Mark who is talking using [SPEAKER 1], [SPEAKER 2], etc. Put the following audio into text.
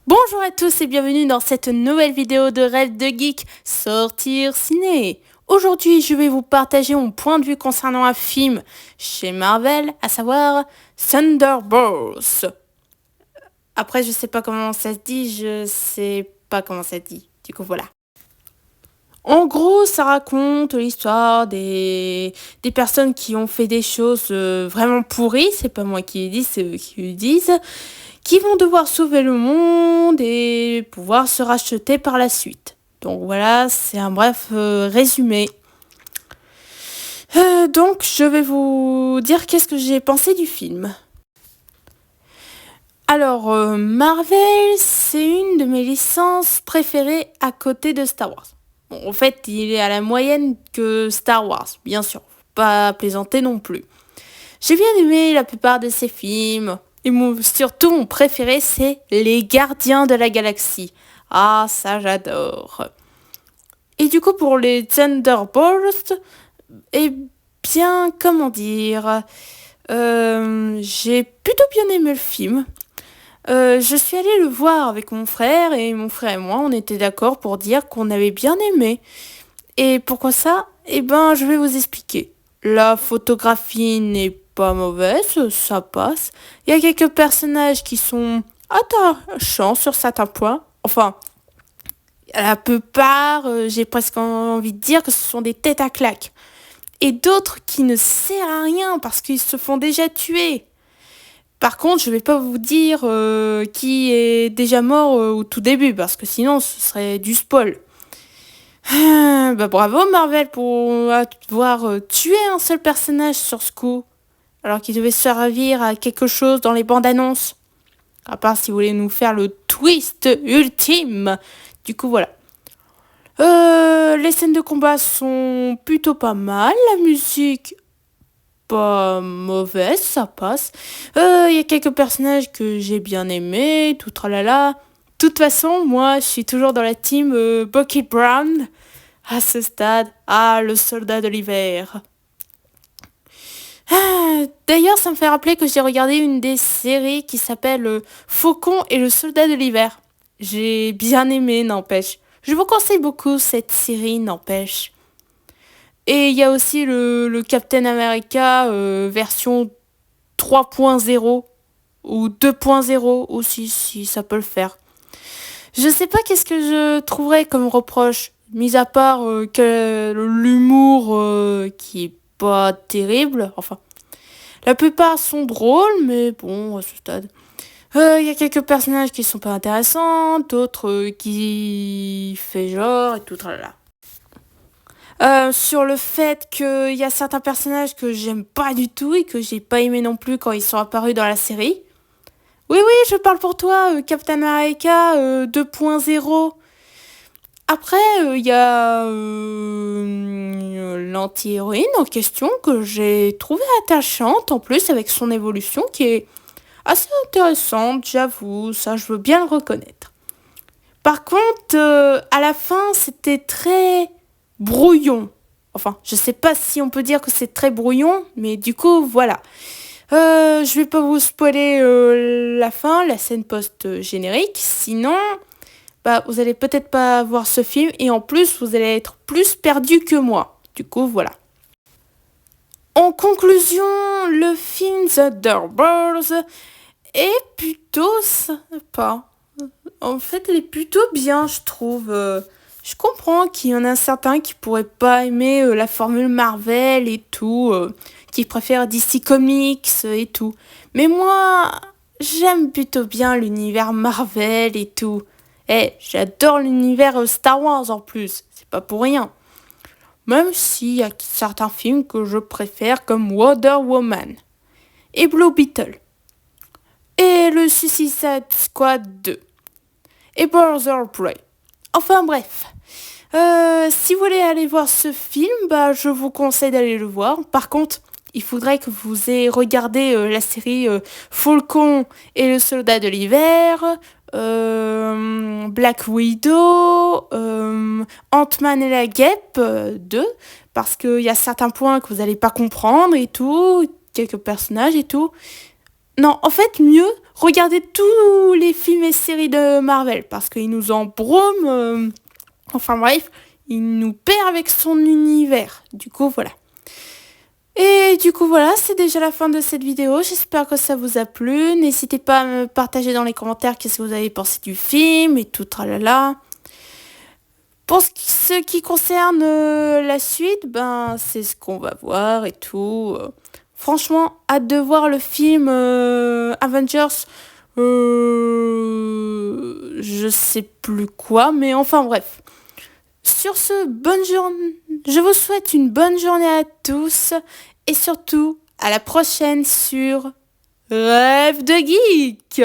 [SPEAKER 1] Bonjour à tous et bienvenue dans cette nouvelle vidéo de Rêve de Geek Sortir Ciné. Aujourd'hui, je vais vous partager mon point de vue concernant un film chez Marvel, à savoir Thunderbolts. Après, je sais pas comment ça se dit, je sais pas comment ça se dit. Du coup, voilà. En gros, ça raconte l'histoire des personnes qui ont fait des choses vraiment pourries. C'est pas moi qui le dis, c'est eux qui le disent. Qui vont devoir sauver le monde et pouvoir se racheter par la suite. Donc voilà, c'est un bref résumé. Donc je vais vous dire qu'est-ce que j'ai pensé du film. Alors, Marvel, c'est une de mes licences préférées à côté de Star Wars. Bon, en fait, il est à la moyenne que Star Wars, bien sûr. Faut pas plaisanter non plus. J'ai bien aimé la plupart de ces films. Et surtout, mon préféré, c'est Les Gardiens de la Galaxie. Ah, ça, j'adore. Et du coup, pour les Thunderbolts, eh bien, comment dire, j'ai plutôt bien aimé le film. Je suis allée le voir avec mon frère et moi, on était d'accord pour dire qu'on avait bien aimé. Et pourquoi ça? Eh ben, je vais vous expliquer. La photographie n'est pas mauvaise, ça passe. Il y a quelques personnages qui sont attachants sur certains points. Enfin, la plupart, j'ai presque envie de dire que ce sont des têtes à claques. Et d'autres qui ne servent à rien parce qu'ils se font déjà tuer. Par contre, je vais pas vous dire qui est déjà mort au tout début, parce que sinon ce serait du spoil. Bah bravo Marvel pour avoir tué un seul personnage sur ce coup, alors qu'il devait servir à quelque chose dans les bandes annonces. À part si vous voulez nous faire le twist ultime. Du coup voilà. Les scènes de combat sont plutôt pas mal, la musique pas mauvaise, ça passe. Il y a quelques personnages que j'ai bien aimés, tout tralala. De toute façon, moi, je suis toujours dans la team Bucky Brown. À ce stade, le soldat de l'hiver. D'ailleurs, ça me fait rappeler que j'ai regardé une des séries qui s'appelle Faucon et le soldat de l'hiver. J'ai bien aimé, n'empêche. Je vous conseille beaucoup cette série, n'empêche. Et il y a aussi le Captain America version 3.0 ou 2.0 aussi, si ça peut le faire. Je sais pas qu'est-ce que je trouverais comme reproche, mis à part que l'humour qui est pas terrible. Enfin, la plupart sont drôles, mais bon, à ce stade. Il y a quelques personnages qui sont pas intéressants, d'autres qui fait genre et tout, tralala. Sur le fait qu'il y a certains personnages que j'aime pas du tout et que j'ai pas aimé non plus quand ils sont apparus dans la série. Oui, oui, je parle pour toi, Captain America 2.0. Après, il y a l'anti-héroïne en question que j'ai trouvée attachante en plus avec son évolution qui est assez intéressante, j'avoue, ça je veux bien le reconnaître. Par contre, à la fin, c'était très brouillon. Enfin, je sais pas si on peut dire que c'est très brouillon, mais du coup, voilà. Je vais pas vous spoiler la fin, la scène post-générique, sinon, bah, vous allez peut-être pas voir ce film, et en plus, vous allez être plus perdu que moi. Du coup, voilà. En conclusion, le film Thunderbolts est plutôt sympa. En fait, elle est plutôt bien, je trouve. Je comprends qu'il y en a certains qui pourraient pas aimer la formule Marvel et tout, qui préfèrent DC Comics et tout. Mais moi, j'aime plutôt bien l'univers Marvel et tout. J'adore l'univers Star Wars en plus, c'est pas pour rien. Même s'il y a certains films que je préfère comme Wonder Woman et Blue Beetle et le Suicide Squad 2 et Birds of Prey. Enfin bref, si vous voulez aller voir ce film, bah, je vous conseille d'aller le voir. Par contre, il faudrait que vous ayez regardé la série Falcon et le soldat de l'hiver, Black Widow, Ant-Man et la guêpe 2, parce qu'il y a certains points que vous n'allez pas comprendre et tout, quelques personnages et tout. Non, en fait, mieux, regarder tous les films et séries de Marvel parce qu'il nous embroume. Enfin bref, il nous perd avec son univers. Du coup, voilà. Et du coup, voilà, c'est déjà la fin de cette vidéo. J'espère que ça vous a plu. N'hésitez pas à me partager dans les commentaires qu'est-ce que vous avez pensé du film et tout, tralala. Pour ce qui concerne la suite, ben c'est ce qu'on va voir et tout. Franchement, hâte de voir le film Avengers. Je sais plus quoi, mais enfin bref. Sur ce, bonne journée. Je vous souhaite une bonne journée à tous et surtout à la prochaine sur Rêve de Geek.